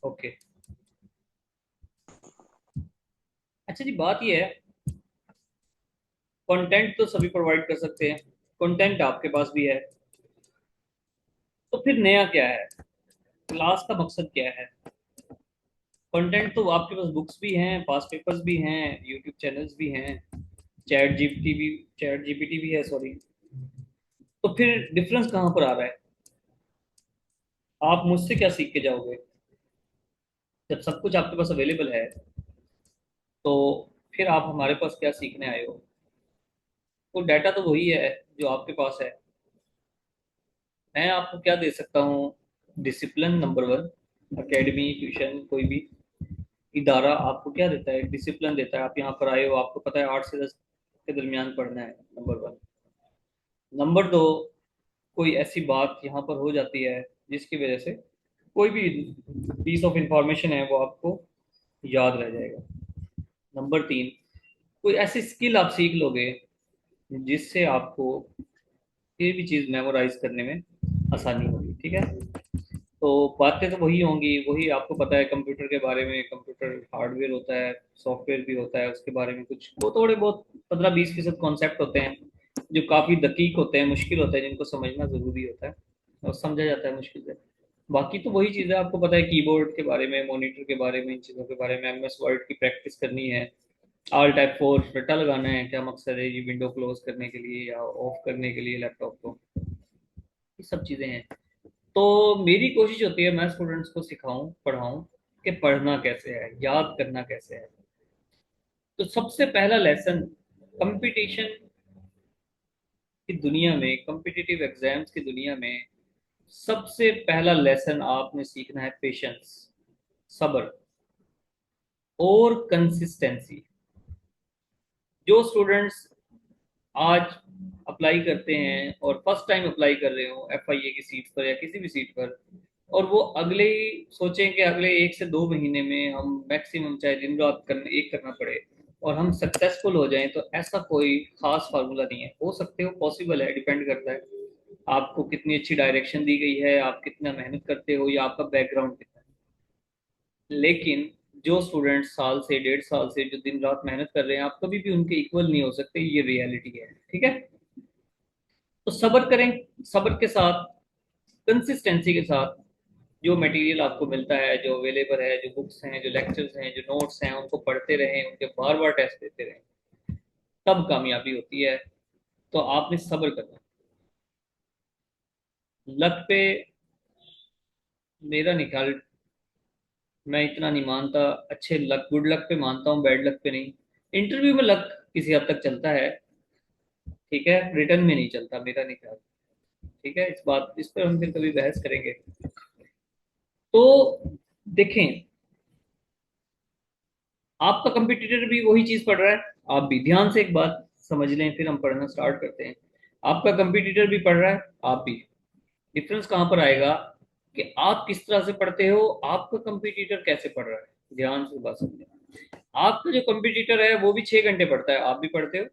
Okay. अच्छा जी, बात ये है, कंटेंट तो सभी प्रोवाइड कर सकते हैं, कंटेंट आपके पास भी है, तो फिर नया क्या है? क्लास का मकसद क्या है? कंटेंट तो आपके पास बुक्स भी हैं, पास पेपर्स भी हैं, यूट्यूब चैनल्स भी हैं, चैट जीपीटी भी है, सॉरी। तो फिर डिफरेंस कहाँ पर आ रहा है? आप मुझसे क्या सीख के जाओगे जब सब कुछ आपके पास अवेलेबल है? तो फिर आप हमारे पास क्या सीखने आए हो? तो डाटा तो वही है जो आपके पास है। मैं आपको क्या दे सकता हूँ? Discipline number one. Academy, tuition, कोई भी इदारा आपको क्या देता है? डिसिप्लिन देता है। आप यहाँ पर आए हो, आपको पता है 8 से 10 के दरमियान पढ़ना है, नंबर वन। नंबर दो, कोई ऐसी बात यहाँ पर हो जाती है जिसकी वजह से कोई भी पीस ऑफ इंफॉर्मेशन है वो आपको याद रह जाएगा। नंबर तीन, कोई ऐसी स्किल आप सीख लोगे जिससे आपको कोई भी चीज़ मेमोराइज करने में आसानी होगी, ठीक है? तो बातें तो वही होंगी, वही आपको पता है कंप्यूटर के बारे में, कंप्यूटर हार्डवेयर होता है, सॉफ्टवेयर भी होता है, उसके बारे में कुछ वो थोड़े बहुत 15-20% कॉन्सेप्ट होते हैं जो काफ़ी दकीक होते हैं, मुश्किल होते हैं, जिनको समझना ज़रूरी होता है और समझा जाता है मुश्किल से। बाकी तो वही चीज़ है, आपको पता है कीबोर्ड के बारे में, मॉनिटर के बारे में, इन चीज़ों के बारे में, एमएस वर्ड की प्रैक्टिस करनी है, ऑल टाइप फोर रट्टा लगाना है, क्या मकसद है ये विंडो क्लोज करने के लिए या ऑफ करने के लिए लैपटॉप को, ये सब चीज़ें हैं। तो मेरी कोशिश होती है मैं स्टूडेंट्स को सिखाऊं, पढ़ाऊं कि पढ़ना कैसे है, याद करना कैसे है। तो सबसे पहला लेसन, कंपटीशन की दुनिया में, कॉम्पिटिटिव एग्जाम्स की दुनिया में सबसे पहला लेसन आपने सीखना है पेशेंस, सब्र और कंसिस्टेंसी। जो स्टूडेंट्स आज अप्लाई करते हैं और फर्स्ट टाइम अप्लाई कर रहे हो एफआईए की सीट पर या किसी भी सीट पर, और वो अगले ही सोचें कि अगले 1 से 2 महीने में हम मैक्सिमम चाहे दिन रात करने एक करना पड़े और हम सक्सेसफुल हो जाएं, तो ऐसा कोई खास फार्मूला नहीं है। हो सकते हो, पॉसिबल है, डिपेंड करता है आपको कितनी अच्छी डायरेक्शन दी गई है, आप कितना मेहनत करते हो, या आपका बैकग्राउंड कितना है। लेकिन जो स्टूडेंट साल से 1.5 साल से जो दिन रात मेहनत कर रहे हैं, आप कभी भी उनके इक्वल नहीं हो सकते, ये रियलिटी है, ठीक है? तो सब्र करें, सब्र के साथ, कंसिस्टेंसी के साथ, जो मटेरियल आपको मिलता है, जो अवेलेबल है, जो बुक्स हैं, जो लेक्चर्स हैं, जो नोट्स हैं, उनको पढ़ते रहें, उनके बार बार टेस्ट देते रहें, तब कामयाबी होती है। तो आपने सब्र करना। लक पे मेरा निकाल, मैं इतना नहीं मानता। अच्छे लक, गुड लक पे मानता हूँ, बैड लक पे नहीं। इंटरव्यू में लक किसी हद तक चलता है, ठीक है, रिटर्न में नहीं चलता मेरा निकाल। ठीक है, इस पर हम फिर कभी बहस करेंगे। तो देखें, आपका कंपटीटर भी वही चीज पढ़ रहा है, आप भी ध्यान से एक बात समझ लें, फिर हम पढ़ना स्टार्ट करते हैं। आपका कंपटीटर भी पढ़ रहा है, आप भी। डिफरेंस कहाँ पर आएगा कि आप किस तरह से पढ़ते हो, आपका कंपटीटर कैसे पढ़ रहा है। ध्यान से बात समझें। आपका जो कंपटीटर है वो भी 6 घंटे पढ़ता है, आप भी पढ़ते हो,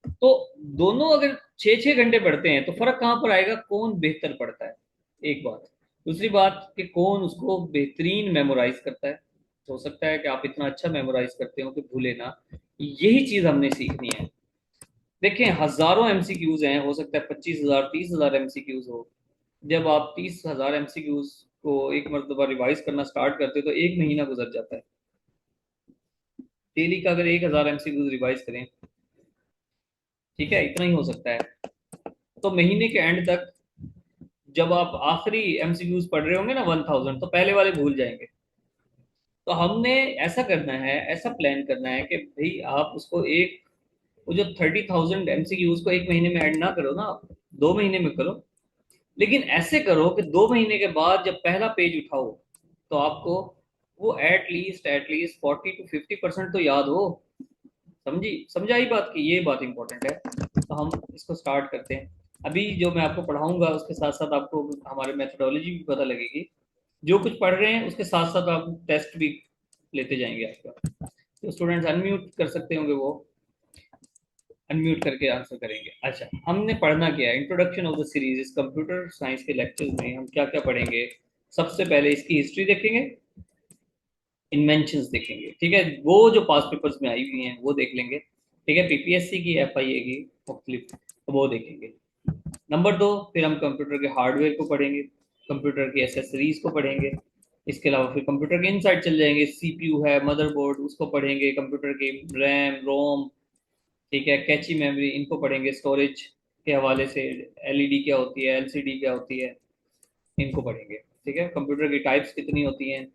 तो दोनों अगर 6-6 घंटे पढ़ते हैं तो फर्क कहाँ पर आएगा, कौन बेहतर पढ़ता है। एक बात। दूसरी बात कि कौन उसको बेहतरीन मेमोराइज करता है। हो सकता है कि आप इतना अच्छा मेमोराइज करते हो कि भूले ना। यही चीज हमने सीखनी है। देखें, हजारों एमसीक्यूज हैं, हो सकता है 25,000 30,000 एमसीक्यूज हो। जब आप 30,000 एमसीक्यूज को एक मरतबा रिवाइज करना स्टार्ट करते हो तो 1 महीना गुजर जाता है। डेली का अगर 1,000 एमसीक्यूज रिवाइज करें, ठीक है, इतना ही हो सकता है। तो महीने के एंड तक जब आप आखिरी एमसीक्यूज पढ़ रहे होंगे ना 1,000, तो पहले वाले भूल जाएंगे। तो हमने ऐसा करना है, ऐसा प्लान करना है कि भाई आप उसको एक, वो जो 30,000 एमसीक्यूज को 1 महीने में ऐड ना करो ना आप, 2 महीने में करो। लेकिन ऐसे करो कि 2 महीने के बाद जब पहला पेज उठाओ तो आपको वो एटलीस्ट 40 to 50% तो याद हो। समझी समझाई बात की, ये बात इंपॉर्टेंट है। तो हम इसको स्टार्ट करते हैं। अभी जो मैं आपको पढ़ाऊंगा उसके साथ साथ आपको हमारे मेथोडोलॉजी भी पता लगेगी। जो कुछ पढ़ रहे हैं उसके साथ साथ आप टेस्ट भी लेते जाएंगे आपका। तो स्टूडेंट्स अनम्यूट कर सकते होंगे, वो अनम्यूट करके आंसर करेंगे। अच्छा, हमने पढ़ना क्या है? इंट्रोडक्शन ऑफ द सीरीज, इस कंप्यूटर साइंस के लेक्चर्स में हम क्या क्या पढ़ेंगे? सबसे पहले इसकी हिस्ट्री देखेंगे, इन्वेंशंस देखेंगे, ठीक है, वो जो पास पेपर्स में आई हुई हैं वो देख लेंगे, ठीक है, पीपीएससी की, एफआईए की, मुख्तलिफ, तो वो देखेंगे। नंबर दो, फिर हम कंप्यूटर के हार्डवेयर को पढ़ेंगे, कंप्यूटर की एसेसरीज को पढ़ेंगे। इसके अलावा फिर कंप्यूटर के इनसाइड चल जाएंगे, सीपीयू है, मदरबोर्ड, उसको पढ़ेंगे, कंप्यूटर की रैम रोम, ठीक है, कैची मेमोरी, इनको पढ़ेंगे, स्टोरेज के हवाले से एलईडी क्या होती है, एलसीडी क्या होती है, इनको पढ़ेंगे, ठीक है, कंप्यूटर की टाइप्स कितनी होती हैं,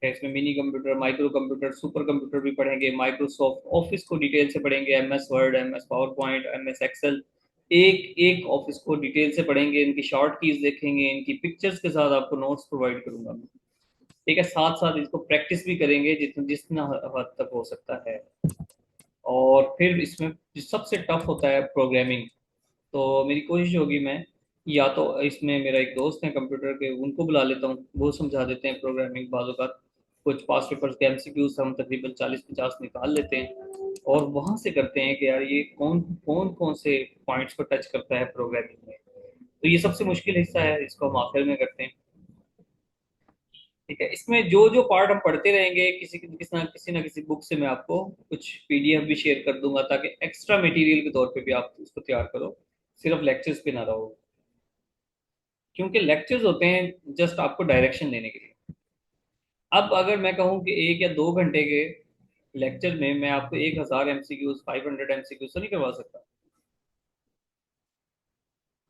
इसमें mini computer, micro computer, super computer भी पढ़ेंगे, माइक्रोसॉफ्ट ऑफिस को डिटेल से पढ़ेंगे, MS Word, MS PowerPoint, MS Excel, एक एक ऑफिस को डिटेल से पढ़ेंगे, इनकी शॉर्ट कीज देखेंगे, इनकी पिक्चर्स के साथ आपको नोट्स प्रोवाइड करूंगा मैं, ठीक है, साथ साथ इसको प्रैक्टिस भी करेंगे जितना जितना हद तक हो सकता है। और फिर इसमें जो सबसे टफ होता है प्रोग्रामिंग, तो मेरी कोशिश होगी मैं या तो इसमें मेरा एक दोस्त है कंप्यूटर के, उनको बुला लेता हूँ, वो समझा देते हैं प्रोग्रामिंग बाजू का, कुछ पास पेपर्स के एमसीक्यूज हम तकरीबन 40-50 निकाल लेते हैं, और वहां से करते हैं कि यार ये कौन कौन कौन से पॉइंट्स को टच करता है प्रोग्रामिंग में। तो ये सबसे मुश्किल हिस्सा है, इसको हम आखिर में करते हैं, ठीक है। इसमें जो जो पार्ट हम पढ़ते रहेंगे, किसी ना किसी बुक से मैं आपको कुछ पीडीएफ भी शेयर कर दूंगा, ताकि एक्स्ट्रा मटेरियल के तौर पे भी आप उसको तैयार करो, सिर्फ लेक्चर्स पे ना रहो, क्योंकि लेक्चर्स होते हैं जस्ट आपको डायरेक्शन देने के लिए। अब अगर मैं कहूँ कि 1 या 2 घंटे के लेक्चर में मैं आपको 1000 एमसीक्यूज, 500 एमसीक्यूज तो नहीं करवा सकता।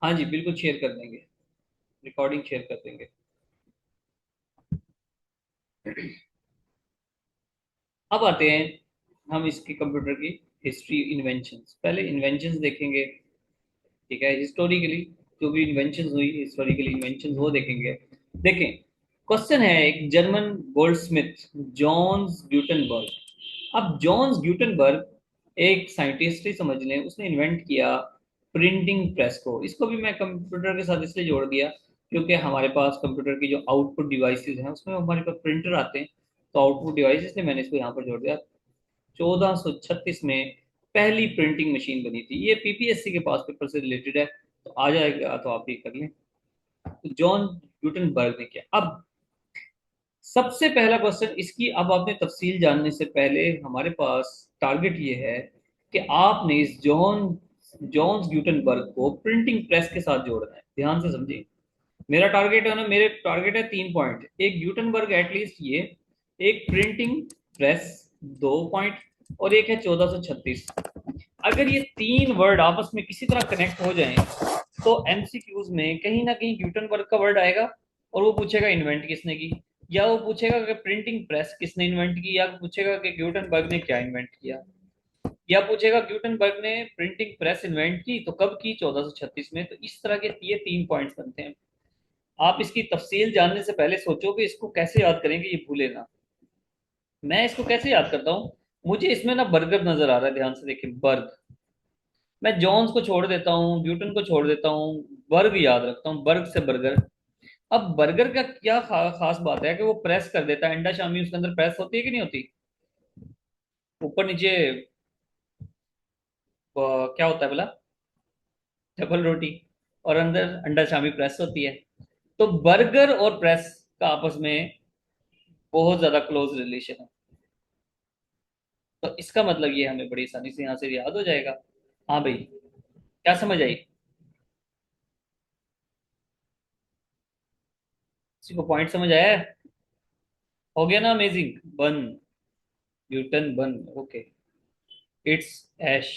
हाँ जी, बिल्कुल शेयर कर देंगे, रिकॉर्डिंग शेयर कर देंगे। अब आते हैं हम इसकी कंप्यूटर की हिस्ट्री, इन्वेंशंस, पहले इन्वेंशंस देखेंगे, ठीक है, हिस्टोरिकली जो भी इन्वेंशंस हुई, हिस्टोरिकली इन्वेंशंस वो देखेंगे। देखें, क्वेश्चन है, एक जर्मन गोल्डस्मिथ, जॉन्स ग्यूटेनबर्ग। अब जॉन्स ग्यूटेनबर्ग एक साइंटिस्ट ही समझ लें, उसने इन्वेंट किया प्रिंटिंग प्रेस को। इसको भी मैं कंप्यूटर के साथ इसलिए जोड़ दिया क्योंकि हमारे पास कंप्यूटर की जो आउटपुट डिवाइसेस हैं उसमें हमारे पास प्रिंटर आते हैं, तो आउटपुट डिवाइसेस ने मैंने इसको यहाँ पर जोड़ दिया। 1436 में पहली प्रिंटिंग मशीन बनी थी, ये पीपीएससी के पास पेपर से रिलेटेड है, तो आ जाएगा तो आप ये कर लें। तो जॉन गुटेनबर्ग ने किया। अब सबसे पहला क्वेश्चन इसकी, अब आपने तफसील जानने से पहले हमारे पास टारगेट ये है कि आपने इस जॉन ग्यूटेनबर्ग को प्रिंटिंग प्रेस के साथ जोड़ना है। ध्यान से समझिए, मेरा टारगेट है ना, मेरे टारगेट है 3 पॉइंट, एक ग्यूटेनबर्ग एटलीस्ट ये, एक प्रिंटिंग प्रेस 2 पॉइंट, और एक है 1436। अगर ये 3 वर्ड आपस में किसी तरह कनेक्ट हो जाएं तो एमसीक्यूज में कहीं ना कहीं ग्यूटेनबर्ग का वर्ड आएगा, और वो पूछेगा इन्वेंट किसने की, या वो पूछेगा कि प्रिंटिंग प्रेस किसने इन्वेंट की, या पूछेगा कि ग्यूटेनबर्ग ने क्या इन्वेंट किया, या पूछेगा ग्यूटेनबर्ग ने प्रिंटिंग प्रेस इन्वेंट की तो कब की, 1436 में। तो इस तरह के ये 3 पॉइंट्स बनते हैं। आप इसकी तफसील जानने से पहले सोचो कि इसको कैसे याद करेंगे, ये भूले ना। मैं इसको कैसे याद करता हूँ, मुझे इसमें ना बर्गर नजर आ रहा है, ध्यान से देखिए, बर्ग। मैं जॉन्स को छोड़ देता हूँ, ब्यूटन को छोड़ देता हूँ, बर्ग याद रखता हूँ, बर्ग से बर्गर। अब बर्गर का क्या खास बात है कि वो प्रेस कर देता है, अंडा शामी उसके अंदर प्रेस होती है कि नहीं होती, ऊपर नीचे, क्या होता है बोला, डबल रोटी, और अंदर अंडा शामी प्रेस होती है। तो बर्गर और प्रेस का आपस में बहुत ज्यादा क्लोज रिलेशन है, तो इसका मतलब ये हमें बड़ी आसानी से यहाँ से याद हो जाएगा। हाँ भाई, क्या समझ आई, किसी को पॉइंट समझ आया है? हो गया ना, अमेजिंग, बन, न्यूटन बन, ओके, इट्स ऐश।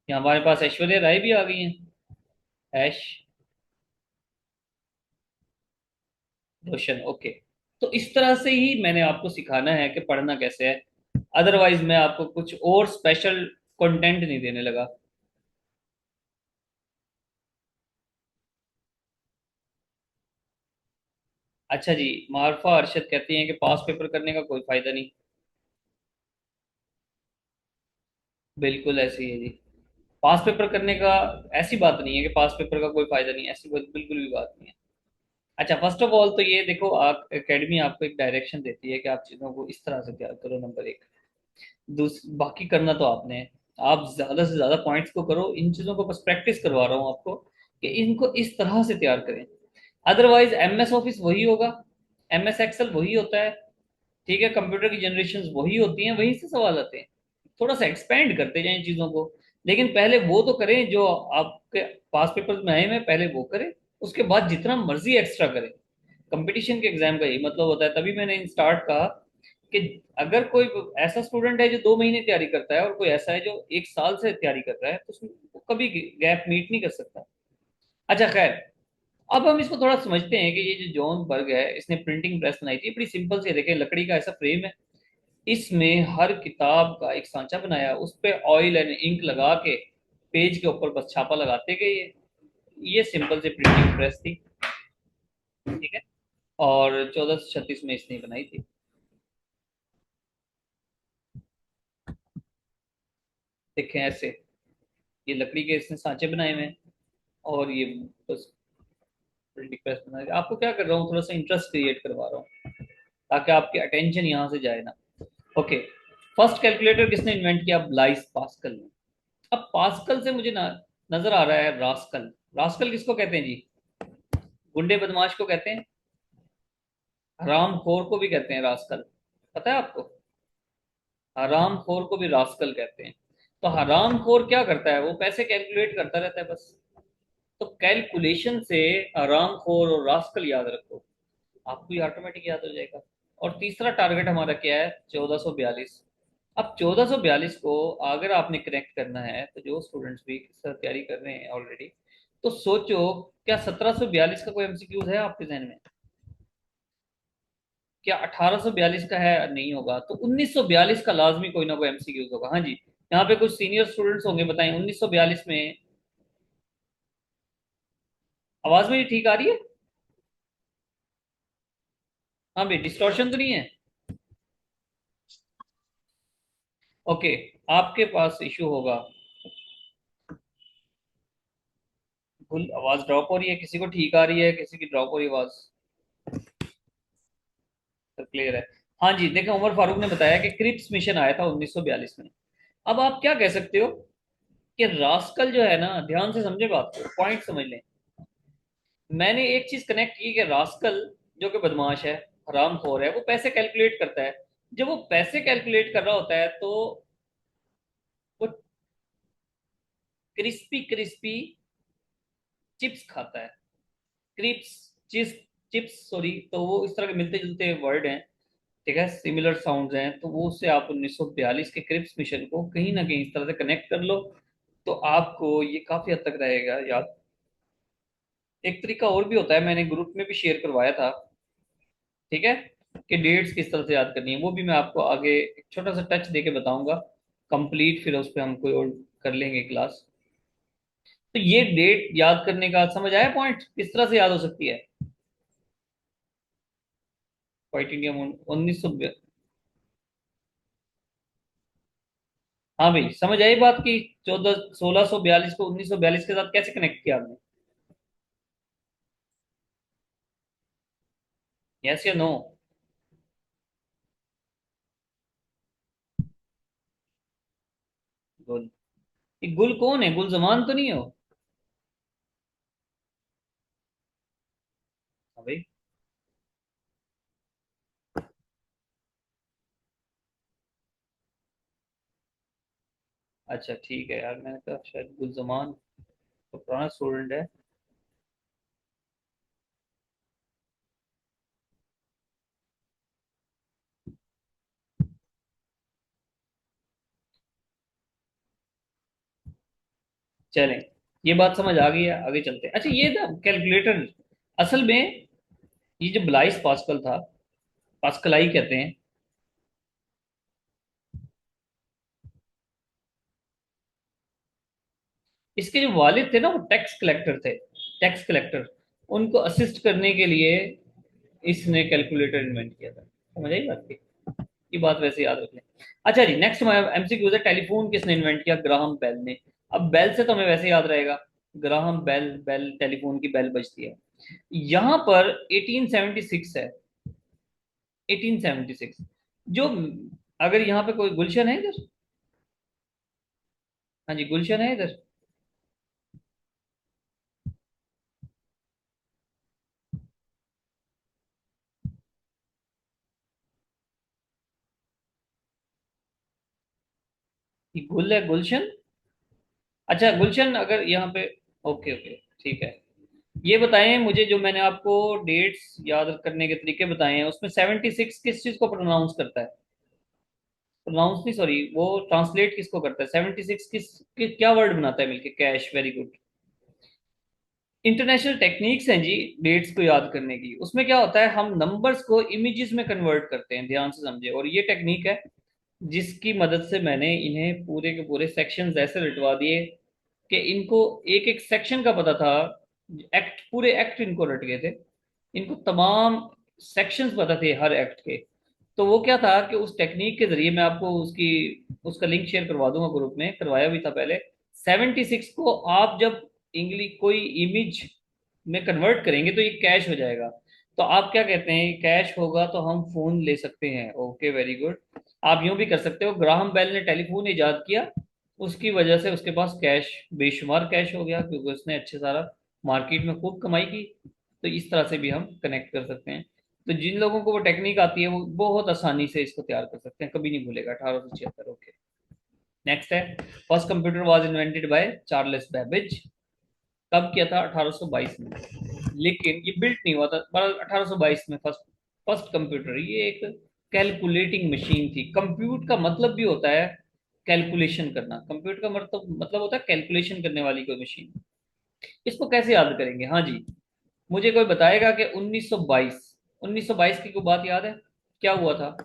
यहाँ हमारे पास ऐश्वर्या राय भी आ गई हैं, ऐश रोशन, ओके। तो इस तरह से ही मैंने आपको सिखाना है कि पढ़ना कैसे है, अदरवाइज मैं आपको कुछ और स्पेशल कंटेंट नहीं देने लगा। अच्छा जी, मारफा अरशद कहती हैं कि पास पेपर करने का कोई फायदा नहीं। बिल्कुल ऐसे ही है जी, पास पेपर करने का ऐसी बात नहीं है कि पास पेपर का कोई फायदा नहीं है, ऐसी बिल्कुल भी बात नहीं है। अच्छा, फर्स्ट ऑफ ऑल तो ये देखो, आप एकेडमी आपको एक डायरेक्शन देती है कि आप चीज़ों को इस तरह से तैयार करो, नंबर एक। बाकी करना तो आपने है, आप ज़्यादा से ज़्यादा पॉइंट्स को करो, इन चीज़ों को बस प्रैक्टिस करवा रहा हूँ आपको कि इनको इस तरह से तैयार करें। अदरवाइज एमएस ऑफिस वही होगा, एमएस एक्सेल वही होता है, ठीक है, कंप्यूटर की जनरेशन वही होती हैं, वहीं से सवाल आते हैं। थोड़ा सा एक्सपेंड करते जाएं चीजों को, लेकिन पहले वो तो करें जो आपके पास पेपर्स में आए हुए हैं, पहले वो करें, उसके बाद जितना मर्जी एक्स्ट्रा करें। कंपटीशन के एग्जाम का यही मतलब होता है, तभी मैंने स्टार्ट कहा कि अगर कोई ऐसा स्टूडेंट है जो 2 महीने तैयारी करता है और कोई ऐसा है जो 1 साल से तैयारी कर रहा है, तो उसमें वो कभी गैप मीट नहीं कर सकता। अच्छा खैर, अब हम इसको थोड़ा समझते हैं कि ये जो जॉन बर्ग है, इसने प्रिंटिंग प्रेस बनाई थी, बड़ी सिंपल सी है, देखें लकड़ी का ऐसा फ्रेम है, इसमें हर किताब का एक सांचा बनाया, उस पे ऑयल एंड इंक लगा के पेज के ऊपर बस छापा लगाते गए। ये सिंपल सी प्रिंटिंग प्रेस थी, ठीक है। और 1436 में इसने बनाई थी। देखें ऐसे, ये लकड़ी के इसने सांचे बनाए हुए हैं, और ये बस प्रिंटिंग प्रेस बना के आपको क्या कर रहा हूँ, थोड़ा सा इंटरेस्ट क्रिएट करवा रहा हूँ, ताकि आपकी अटेंशन यहाँ से जाए ना। ओके, फर्स्ट कैलकुलेटर किसने इन्वेंट किया? ब्लाइस पास्कल ने। अब पास्कल से मुझे नजर आ रहा है रास्कल। रास्कल किसको कहते हैं जी? गुंडे बदमाश को कहते हैं, हराम खोर को भी कहते हैं रास्कल। पता है आपको? हराम खोर को भी रास्कल कहते हैं। तो हराम खोर क्या करता है? वो पैसे कैलकुलेट करता रहता है बस। तो कैलकुलेशन से हराम खोर और रास्कल याद रखो, आपको ये ऑटोमेटिक याद हो जाएगा। और तीसरा टारगेट हमारा क्या है? 1442। अब 1442 को अगर आपने कनेक्ट करना है, तो जो स्टूडेंट्स भी इस तरह तैयारी कर रहे हैं ऑलरेडी, तो सोचो, क्या 1742 का कोई एमसीक्यूज है आपके जहन में? क्या 1842 का है? नहीं होगा। तो 1942 का लाजमी कोई ना कोई एमसीक्यूज होगा। हाँ जी, यहाँ पे कुछ सीनियर स्टूडेंट्स होंगे, बताएं 1942 में। आवाज मेरी ठीक आ रही है? हाँ भाई, डिस्टॉर्शन तो नहीं है? ओके, आपके पास इशू होगा। फुल आवाज ड्रॉप हो रही है, किसी को ठीक आ रही है, किसी की ड्रॉप हो रही है आवाज? तो क्लियर है। हाँ जी, देखें उमर फारूक ने बताया कि क्रिप्स मिशन आया था 1942 में। अब आप क्या कह सकते हो कि रास्कल जो है ना, ध्यान से समझे बात को, पॉइंट समझ लें। मैंने एक चीज कनेक्ट की कि रास्कल जो कि बदमाश है, हरामखोर है, वो पैसे कैलकुलेट करता है। जब वो पैसे कैलकुलेट कर रहा होता है, तो वो क्रिस्पी क्रिस्पी चिप्स खाता है। क्रिप्स, चिप्स, चिप्स सॉरी, तो वो इस तरह के मिलते जुलते वर्ड हैं, ठीक है, सिमिलर साउंड्स हैं, तो वो उससे आप 1942 के क्रिप्स मिशन को कहीं ना कहीं इस तरह से कनेक्ट कर लो, तो आपको ये काफी हद तक रहेगा याद। एक तरीका और भी होता है, मैंने ग्रुप में भी शेयर करवाया था, ठीक है, कि डेट्स किस तरह से याद करनी है, वो भी मैं आपको आगे एक छोटा सा टच देके बताऊंगा कंप्लीट, फिर उस पर हम कोई और कर लेंगे क्लास। तो ये डेट याद करने का समझ आया पॉइंट, किस तरह से याद हो सकती है? Quite India 1900। हाँ भाई, समझ आई बात की? 1642 को 1942 के साथ कैसे कनेक्ट किया आपने? यस या नो? गुल, ये गुल कौन है? गुल जमान तो नहीं हो? हाँ भाई। अच्छा ठीक है यार, मैंने कहा शायद गुल जमान तो पुराना स्टूडेंट है। चलें, ये बात समझ आ गई है, आगे चलते हैं। अच्छा, ये ना कैलकुलेटर, असल में ये जो ब्लाइस पास्कल था, पास्कलाई कहते हैं, इसके जो वालिद थे ना, वो टैक्स कलेक्टर थे, टैक्स कलेक्टर। उनको असिस्ट करने के लिए इसने कैलकुलेटर इन्वेंट किया था। समझ आई बात की? ये बात वैसे याद रख लें। अच्छा जी, नेक्स्ट एमसीक्यू है, टेलीफोन किसने इन्वेंट किया? ग्राहम बेल ने। अब बेल से तो हमें वैसे याद रहेगा, ग्राहम बेल, बेल टेलीफोन की बेल बजती है। यहाँ पर 1876 है, 1876। जो, अगर यहाँ पे कोई गुलशन है इधर? हाँ जी, गुलशन है इधर? ये गुल है, गुलशन। अच्छा गुलशन, अगर यहाँ पे, ओके ओके, ठीक है। ये बताएं मुझे, जो मैंने आपको डेट्स याद करने के तरीके बताए हैं, उसमें 76 किस चीज को प्रोनाउंस करता है? प्रोनाउंस नहीं, सॉरी, वो ट्रांसलेट किसको करता है? 76 क्या वर्ड बनाता है मिलके? Cash, very good. International techniques हैं जी डेट्स को याद करने की। उसमें क्या होता है, हम नंबर्स को इमेजेस में कन्वर्ट करते हैं, ध्यान से समझे। और ये टेक्निक है जिसकी मदद से मैंने इन्हें पूरे के पूरे सेक्शंस ऐसे रटवा दिए कि इनको एक एक सेक्शन का पता था। एक्ट, पूरे एक्ट इनको रट गए थे। इनको तमाम सेक्शंस पता थे हर एक्ट के। तो वो क्या था कि उस टेक्निक के जरिए, मैं आपको उसकी उसका लिंक शेयर करवा दूंगा, ग्रुप में करवाया भी था पहले। 76 को आप जब इंग्लिश कोई इमेज में कन्वर्ट करेंगे तो ये कैश हो जाएगा। तो आप क्या कहते हैं, कैश होगा तो हम फोन ले सकते हैं। Okay, very good. आप यूं भी कर सकते हो, ग्राहम बेल ने टेलीफोन इजाद किया, उसकी वजह से उसके पास कैश, बेशुमार कैश हो गया, क्योंकि उसने अच्छे सारा मार्केट में खूब कमाई की। तो इस तरह से भी हम कनेक्ट कर सकते हैं। तो जिन लोगों को वो टेक्निक आती है वो बहुत आसानी से इसको तैयार कर सकते हैं, कभी नहीं भूलेगा। 1876। ओके, नेक्स्ट है, first computer was invented by Charles Babbage. कब किया था? 1822 में। लेकिन ये बिल्ट नहीं हुआ था 1822 में। फर्स्ट फर्स्ट कंप्यूटर, ये एक कैलकुलेटिंग मशीन थी। कंप्यूट का मतलब भी होता है कैलकुलेशन करना। कंप्यूटर का मतलब होता है कैलकुलेशन करने वाली कोई मशीन। इसको कैसे याद करेंगे? हाँ जी, मुझे कोई बताएगा कि 1922, 1922 की कोई बात याद है? क्या हुआ था?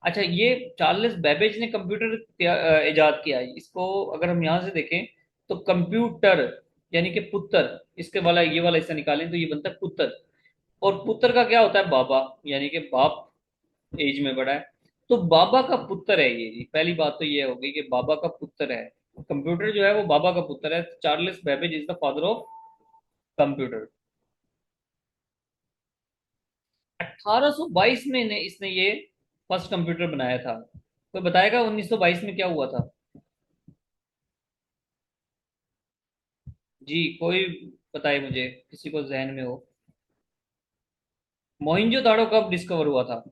अच्छा, ये चार्ल्स बेबेज ने कंप्यूटर इजाद किया है। इसको अगर हम यहाँ से देखें तो कंप्यूटर यानी कि पुत्र, इसके वाला ये वाला हिस्सा निकालें तो ये बनता है पुत्र। और पुत्र का क्या होता है? बाबा, यानी कि बाप एज में बड़ा है। तो बाबा का पुत्र है ये जी। पहली बात तो ये होगी कि बाबा का पुत्र है। कंप्यूटर जो है वो बाबा का पुत्र है। Charles Babbage is the father of computer. 1822 में इसने ये फर्स्ट कंप्यूटर बनाया था। कोई बताएगा 1922 में क्या हुआ था? जी, कोई बताए मुझे, किसी को जहन में हो। मोहिंजोदाड़ो कब डिस्कवर हुआ था?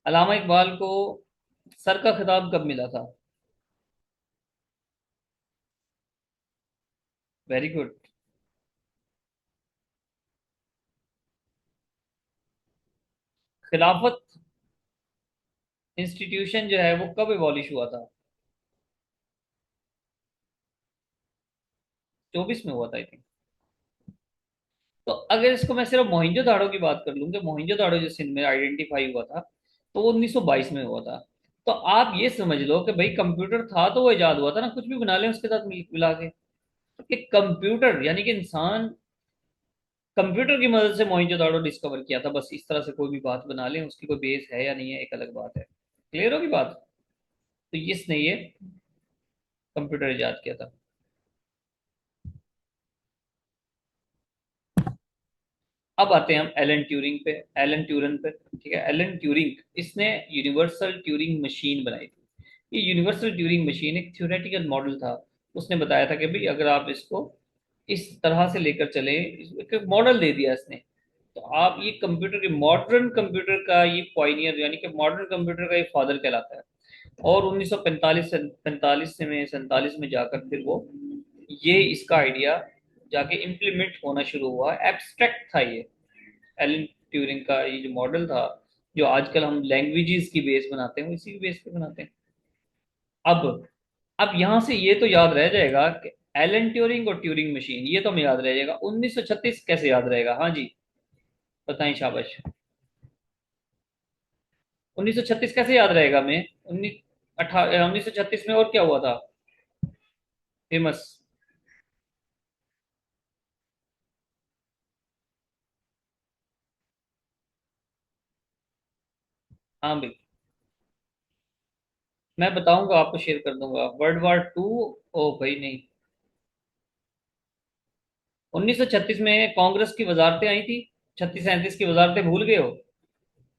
अलामा इकबाल को सर का खिताब कब मिला था? Very good. खिलाफत इंस्टीट्यूशन जो है वो कब एबॉलिश हुआ था? 24 में हुआ था, आई थिंक। तो अगर इसको मैं सिर्फ मोहिंजोदाड़ो की बात कर लूँ कि मोहिंजोदाड़ो जो सिंध में आइडेंटिफाई हुआ था, तो वो 1922 में हुआ था। तो आप ये समझ लो कि भाई कंप्यूटर था तो वो इजाद हुआ था ना, कुछ भी बना लें उसके साथ मिला के। कि कंप्यूटर यानी कि इंसान कंप्यूटर की मदद से मोहिंजोदाड़ो डिस्कवर किया था, बस इस तरह से कोई भी बात बना लें, उसकी कोई बेस है या नहीं है एक अलग बात है। क्लियर होगी बात? तो इसने ये कंप्यूटर इजाद किया था। अब आते हैं हम एलन ट्यूरिंग पे, एलन ट्यूरन पे। ठीक है, एलन ट्यूरिंग, इसने यूनिवर्सल ट्यूरिंग मशीन बनाई थी। ये यूनिवर्सल ट्यूरिंग मशीन एक थ्योरेटिकल मॉडल था। उसने बताया था कि भाई अगर आप इसको इस तरह से लेकर चले, एक मॉडल दे दिया इसने, तो आप ये कंप्यूटर के, मॉडर्न कंप्यूटर का ये पॉइनियर यानी कि मॉडर्न कंप्यूटर का ये फादर कहलाता है। और 1945 से 45 से में 47 में जाकर फिर वो ये इसका आइडिया जाके इम्प्लीमेंट होना शुरू हुआ। एब्स्ट्रैक्ट था ये एलन ट्यूरिंग का ये जो मॉडल था, जो आजकल हम लैंग्वेजेस की बेस बनाते हैं वो इसी की बेस पे बनाते हैं। अब अब यहां से ये तो याद रह जाएगा कि एलन ट्यूरिंग और ट्यूरिंग मशीन, ये तो हमें याद रह जाएगा। 1936 कैसे याद रहेगा? हाँ जी, बताएं, शाबाश। 1936 कैसे याद रहेगा हमें? 1936 में और क्या हुआ था फेमस? हाँ भाई, मैं बताऊंगा आपको, शेयर कर दूंगा। World war 2। ओ भाई नहीं, 1936 में कांग्रेस की वजारतें आई थी। 36 37 की वजारतें भूल गए हो?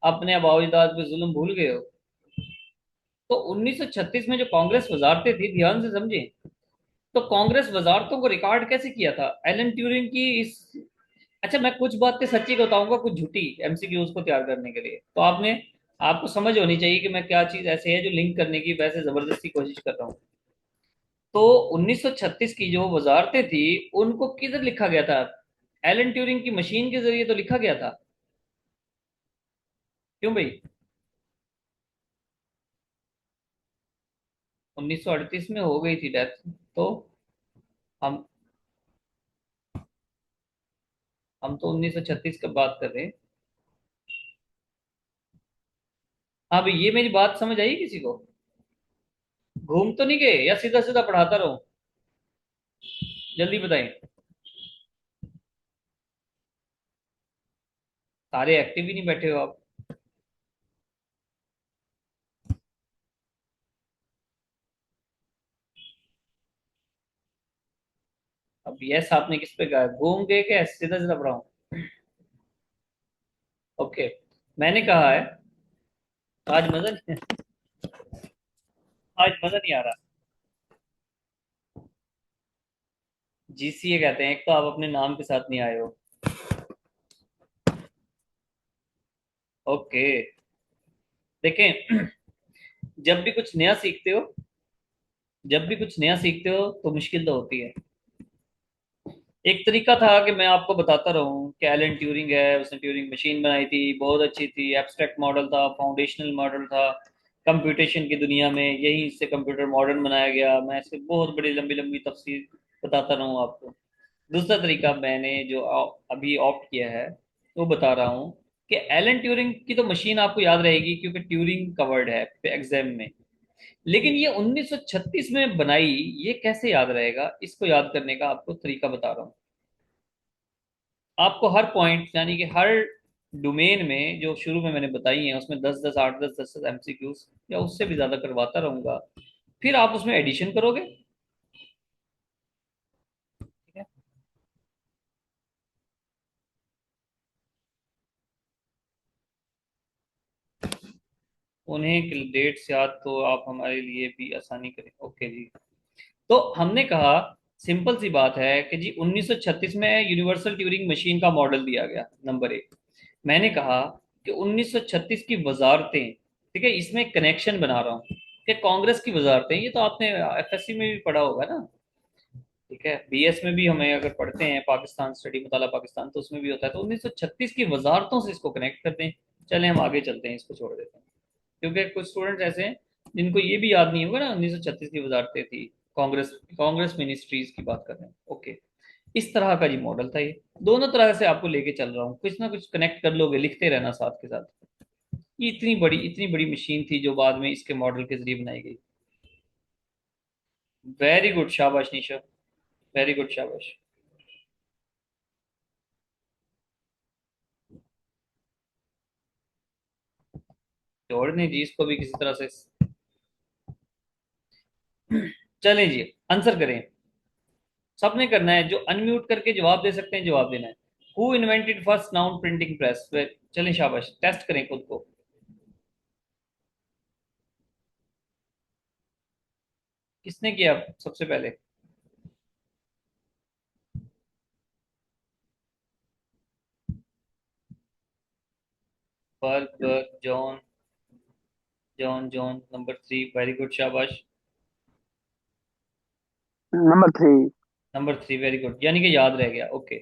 अपने आबाओ अजदाद पे जुल्म भूल गए हो? तो 1936 में जो कांग्रेस वजारतें थी, ध्यान से समझें, तो कांग्रेस वजारतों को रिकॉर्ड कैसे किया था? एलन ट्यूरिंग की इस, अच्छा मैं कुछ बातें सच्ची बताऊंगा, कुछ झूठी, एमसीक्यूज को तैयार करने के लिए। तो आपने आपको समझ होनी चाहिए कि मैं क्या चीज ऐसे है जो लिंक करने की वैसे जबरदस्ती कोशिश कर रहा हूँ। तो 1936 की जो वजारतें थी, उनको किधर लिखा गया था? एलन ट्यूरिंग की मशीन के जरिए तो लिखा गया था। क्यों भाई? 1938 में हो गई थी डेथ। तो हम हम तो 1936 का बात कर रहे हैं। हाँ भाई, ये मेरी बात समझ आई किसी को? घूम तो नहीं गए या सीधा सीधा पढ़ाता रहूं? जल्दी बताएं। सारे एक्टिव ही नहीं बैठे हो आप। अब यस आपने किस पे कहा? घूम गए क्या सीधा सीधा पढ़ाऊं? ओके। मैंने कहा है, आज मजा नहीं, आज मजा नहीं आ रहा। जीसीए कहते हैं, एक तो आप अपने नाम के साथ नहीं आए हो। ओके। देखें, जब भी कुछ नया सीखते हो, जब भी कुछ नया सीखते हो तो मुश्किल तो होती है। एक तरीका था कि मैं आपको बताता रहूं कि एलन ट्यूरिंग है, उसने ट्यूरिंग मशीन बनाई थी, बहुत अच्छी थी, एब्स्ट्रैक्ट मॉडल था, फाउंडेशनल मॉडल था। कंप्यूटेशन की दुनिया में यही से कंप्यूटर मॉडर्न बनाया गया। मैं इसके बहुत बड़ी लंबी लंबी तफसीर बताता रहूं आपको। दूसरा तरीका मैंने जो अभी ऑप्ट किया है, वो बता रहा हूँ कि एलन ट्यूरिंग की तो मशीन आपको याद रहेगी क्योंकि ट्यूरिंग का वर्ड है एग्जाम में। लेकिन ये 1936 में बनाई, ये कैसे याद रहेगा? इसको याद करने का आपको तरीका बता रहा हूँ। आपको हर पॉइंट यानी कि हर डोमेन में जो शुरू में मैंने बताई है, उसमें 10 10 8 10 10 एमसीक्यूज या उससे भी ज्यादा करवाता रहूंगा। फिर आप उसमें एडिशन करोगे। ठीक है। उन्हें डेट्स याद तो आप हमारे लिए भी आसानी करें। ओके जी। तो हमने कहा, सिंपल सी बात है कि जी 1936 में यूनिवर्सल ट्यूरिंग मशीन का मॉडल दिया गया, नंबर एक। मैंने कहा कि 1936 की वजारतें, ठीक है, इसमें कनेक्शन बना रहा हूँ कि कांग्रेस की वजारतें, ये तो आपने एफएससी में भी पढ़ा होगा ना। ठीक है, बीएस में भी हमें अगर पढ़ते हैं पाकिस्तान स्टडी मुताला पाकिस्तान, तो उसमें भी होता है। तो 1936 की वजारतों से इसको कनेक्ट करते हैं। चलें हम आगे चलते हैं, इसको छोड़ देते हैं। क्योंकि कुछ स्टूडेंट्स ऐसे हैं जिनको ये भी याद नहीं होगा ना 1936 की वजारतें थी। कांग्रेस कांग्रेस मिनिस्ट्रीज की बात कर रहे हैं। ओके। इस तरह का जी मॉडल था ये। दोनों तरह से आपको लेके चल रहा हूँ, कुछ ना कुछ कनेक्ट कर लोगे, लिखते रहना साथ के साथ। ये इतनी बड़ी मशीन थी जो बाद में इसके मॉडल के जरिए बनाई गई। वेरी गुड, शाबाश निशा। वेरी गुड, शाबाश। जोड़ने जी इसको भी किसी तरह से। चलें जी, आंसर करें। सबने करना है, जो अनम्यूट करके जवाब दे सकते हैं जवाब देना है। Who invented first noun printing press? चलें शाबाश, टेस्ट करें खुद को। किसने किया सबसे पहले? बर्ग बर्ग John, John John number 3, very good, शाबाश। नंबर 3। नंबर 3, वेरी गुड, यानी कि याद रह गया। ओके।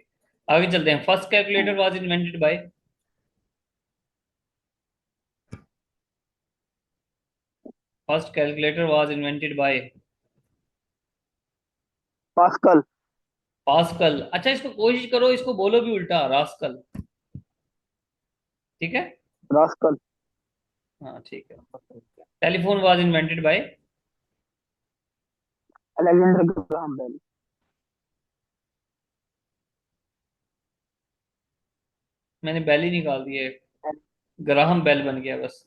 आगे चलते हैं। First calculator was invented by? First calculator was invented by Pascal. Pascal. अच्छा, इसको कोशिश करो, इसको बोलो भी उल्टा, रास्कल। ठीक है। रास्कल। हाँ ठीक है। Telephone was invented by? Alexander Graham Bell. मैंने बेल ही निकाल दिया है। ग्राहम बेल बन गया बस।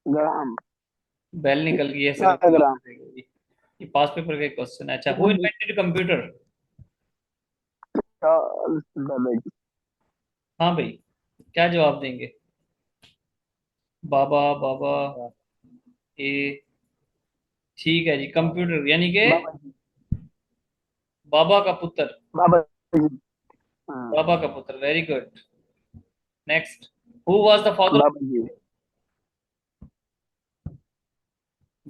ग्राहम। बेल निकल गई है, क्या सिर्फ जवाब ग्राहम? दे देगा जी। ये पास पेपर का क्वेश्चन है। अच्छा, हु मतलब इन्वेंटेड कंप्यूटर? Charles Babbage. हाँ भाई, क्या जवाब देंगे? बाबा बाबा ए। ठीक है जी, कंप्यूटर यानी कि बाबा जी। बाबा का पुत्र। बाबा जी। हाँ। बाबा का पुत्र, very good. Next. Who was the father? बाबा जी।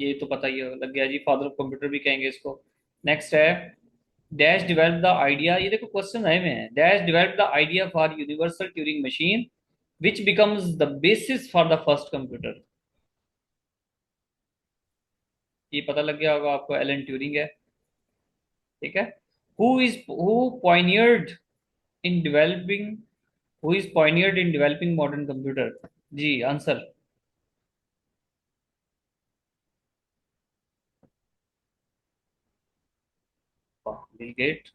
ये तो पता ही लग गया जी, फादर ऑफ कंप्यूटर भी कहेंगे इसको। नेक्स्ट है, डैश डिवेल्प द आइडिया, ये देखो क्वेश्चन आए हुए हैं, dash develop the idea for universal Turing machine which becomes the basis for the first computer. ये पता लग गया होगा आपको, एलन ट्यूरिंग है। ठीक है। Who pioneered in developing who is pioneered in developing modern computer? जी answer. Bill Gate,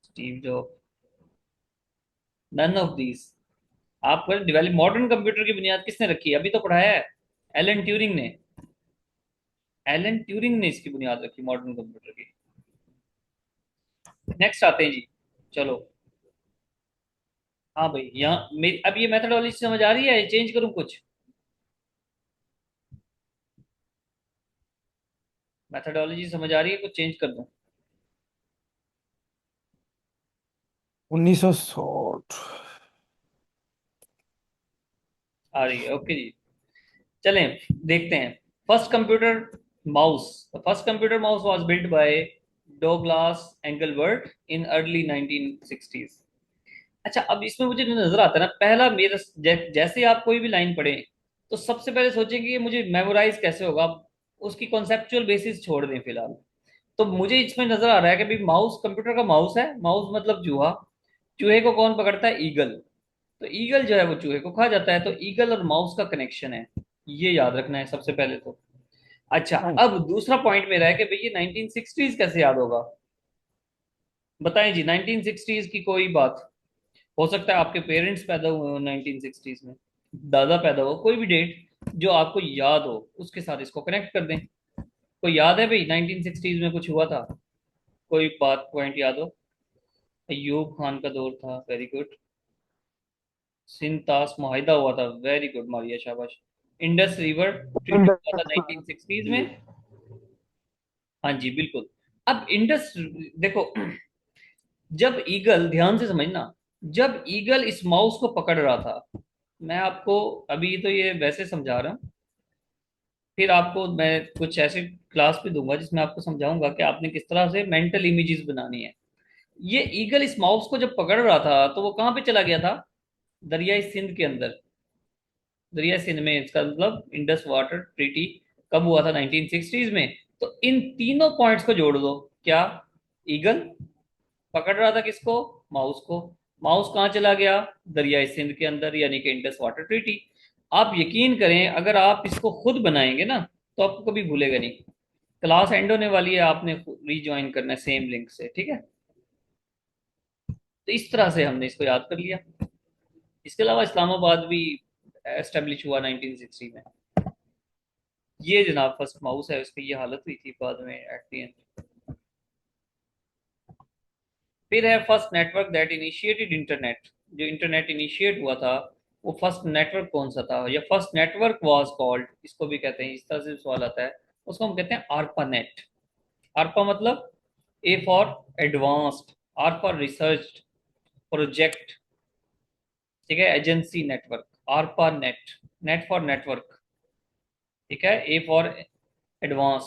Steve Job, none of these. आपको डेवलप मॉडर्न कंप्यूटर की बुनियाद किसने रखी है, अभी तो पढ़ाया है, एलन ट्यूरिंग ने। एलन ट्यूरिंग ने इसकी बुनियाद रखी मॉडर्न कंप्यूटर की। नेक्स्ट आते हैं जी। चलो। हाँ भाई, यहाँ अब ये मेथडोलॉजी समझ आ रही है, चेंज करूँ कुछ? मेथडोलॉजी समझ आ रही है, कुछ चेंज कर दूं? 1960। आ रही है, ओके जी। चलें देखते हैं। First computer mouse, first computer mouse was built by Douglas Engelbart in early 1960s। अच्छा, अब इसमें मुझे नजर आता है ना, पहला मेरा जैसे आप कोई भी लाइन पढ़े तो सबसे पहले सोचेंगे कि मुझे मेमोराइज कैसे होगा, उसकी कॉन्सेप्चुअल बेसिस छोड़ दें फिलहाल। तो मुझे इसमें नजर आ रहा है कि भाई माउस कंप्यूटर का माउस है, माउस मतलब चूहा। चूहे को कौन पकड़ता है? ईगल। तो ईगल जो है वो चूहे को खा जाता है, तो ईगल और माउस का कनेक्शन है, ये याद रखना है सबसे पहले तो। अच्छा, अब दूसरा पॉइंट मेरा है कि भाई ये 1960s कैसे याद होगा? बताएं जी, 1960s की कोई बात, हो सकता है आपके पेरेंट्स पैदा हुए हो 1960s में, दादा पैदा हो, कोई भी डेट जो आपको याद हो उसके साथ इसको कनेक्ट कर दें। कोई याद है भाई 1960s में कुछ हुआ था? कोई बात पॉइंट याद हो? अयूब खान का दौर था, वेरी गुड। सिंध ताश मुआहिदा हुआ था, वेरी गुड मारिया, शाबाश। इंडस रिवर ट्रीटी हुआ था इंडस 1960s में। हाँ जी बिल्कुल। अब इंडस, देखो, जब ईगल, ध्यान से समझना, जब ईगल इस माउस को पकड़ रहा था, मैं आपको अभी तो ये वैसे समझा रहा हूँ, फिर आपको मैं कुछ ऐसे क्लास भी दूंगा जिसमें आपको समझाऊंगा कि आपने किस तरह से मेंटल इमेजेस बनानी है। ये ईगल इस माउस को जब पकड़ रहा था तो वो कहाँ पे चला गया था? दरियाई सिंध के अंदर। दरिया सिंध में, इसका मतलब इंडस वाटर ट्रीटी कब हुआ था? 1960s में। तो इन तीनों पॉइंट्स को जोड़ दो। क्या? ईगल पकड़ रहा था किसको? माउस को। माउस कहाँ चला गया? दरियाई सिंध के अंदर, यानी कि इंडस वाटर ट्रीटी। आप यकीन करें, अगर आप इसको खुद बनाएंगे ना तो आपको कभी भूलेगा नहीं। क्लास एंड होने वाली है, आपने रीज्वाइन करना है सेम लिंक से, ठीक है? तो इस तरह से हमने इसको याद कर लिया। इसके अलावा इस्लामाबाद भी एस्टेब्लिश हुआ 1960 में। ये जनाब फर्स्ट माउस है, उसकी ये हालत हुई थी बाद में एट द एंड। फिर है first network that initiated internet. जो इंटरनेट इनिशिएट हुआ था, वो फर्स्ट नेटवर्क कौन सा था? या फर्स्ट नेटवर्क वाज कॉल्ड, इसको भी कहते हैं, इस तरह से सवाल आता है, उसको हम कहते हैं आरपा नेट। आरपा मतलब A for advanced, R for research project, ठीक है, agency network, ARPANET, net for network, ठीक है, ए फॉर एडवांस।